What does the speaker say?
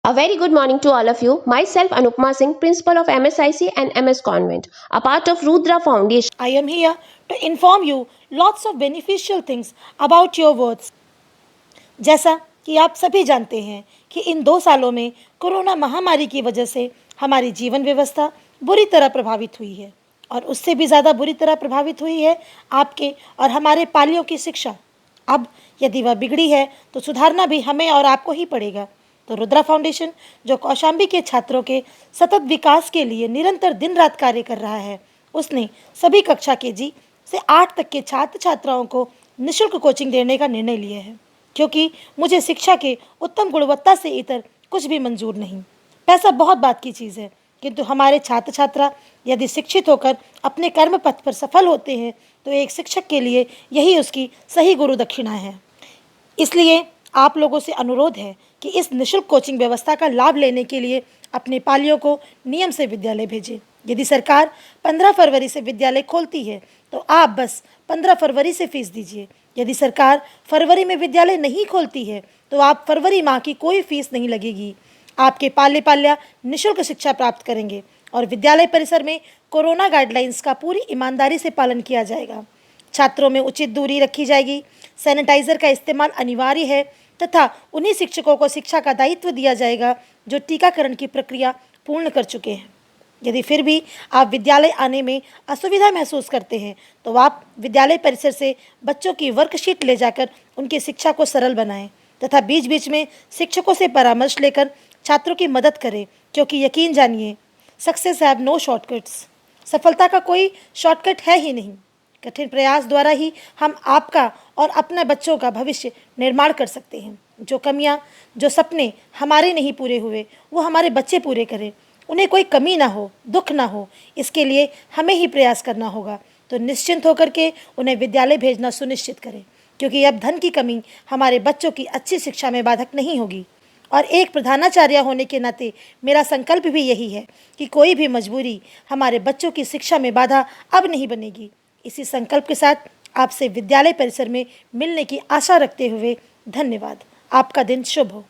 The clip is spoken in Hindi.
A very good morning to all of you. Myself, Anupma Singh, Principal of MSIC and MS Convent, a part of Rudra Foundation. I am here to inform you lots of beneficial things about your words. जैसा कि आप सभी जानते हैं कि इन 2 सालों में कोरोना महामारी की वजह से हमारी जीवन व्यवस्था बुरी तरह प्रभावित हुई है और उससे भी ज़्यादा बुरी तरह प्रभावित हुई है आपके और हमारे पालियों की शिक्षा। अब यदि वह बिगड़ी है तो सुधारना भी हमें और आपको ही पड़ेगा। तो रुद्रा फाउंडेशन, जो कौशाम्बी के छात्रों के सतत विकास के लिए निरंतर दिन रात कार्य कर रहा है, उसने सभी कक्षा के जी से 8 तक के छात्र छात्राओं को निःशुल्क कोचिंग देने का निर्णय लिया है, क्योंकि मुझे शिक्षा के उत्तम गुणवत्ता से इतर कुछ भी मंजूर नहीं। पैसा बहुत बात की चीज़ है, किंतु हमारे छात्र छात्रा यदि शिक्षित होकर अपने कर्म पथ पर सफल होते हैं तो एक शिक्षक के लिए यही उसकी सही गुरु दक्षिणा है। इसलिए आप लोगों से अनुरोध है कि इस निःशुल्क कोचिंग व्यवस्था का लाभ लेने के लिए अपने पालियों को नियम से विद्यालय भेजें। यदि सरकार 15 फरवरी से विद्यालय खोलती है तो आप बस 15 फरवरी से फीस दीजिए। यदि सरकार फरवरी में विद्यालय नहीं खोलती है तो आप फरवरी माह की कोई फीस नहीं लगेगी। आपके पाले पाल्या निःशुल्क शिक्षा प्राप्त करेंगे और विद्यालय परिसर में कोरोना गाइडलाइंस का पूरी ईमानदारी से पालन किया जाएगा। छात्रों में उचित दूरी रखी जाएगी, सैनिटाइजर का इस्तेमाल अनिवार्य है तथा उन्हीं शिक्षकों को शिक्षा का दायित्व दिया जाएगा जो टीकाकरण की प्रक्रिया पूर्ण कर चुके हैं। यदि फिर भी आप विद्यालय आने में असुविधा महसूस करते हैं तो आप विद्यालय परिसर से बच्चों की वर्कशीट ले जाकर उनकी शिक्षा को सरल बनाएं तथा बीच बीच में शिक्षकों से परामर्श लेकर छात्रों की मदद करें, क्योंकि यकीन जानिए, सक्सेस हैव नो शॉर्टकट्स। सफलता का कोई शॉर्टकट है ही नहीं। कठिन प्रयास द्वारा ही हम आपका और अपने बच्चों का भविष्य निर्माण कर सकते हैं। जो कमियां, जो सपने हमारे नहीं पूरे हुए, वो हमारे बच्चे पूरे करें। उन्हें कोई कमी ना हो, दुख ना हो, इसके लिए हमें ही प्रयास करना होगा। तो निश्चिंत होकर के उन्हें विद्यालय भेजना सुनिश्चित करें, क्योंकि अब धन की कमी हमारे बच्चों की अच्छी शिक्षा में बाधक नहीं होगी। और एक प्रधानाचार्य होने के नाते मेरा संकल्प भी यही है कि कोई भी मजबूरी हमारे बच्चों की शिक्षा में बाधा अब नहीं बनेगी। इसी संकल्प के साथ आपसे विद्यालय परिसर में मिलने की आशा रखते हुए धन्यवाद। आपका दिन शुभ हो।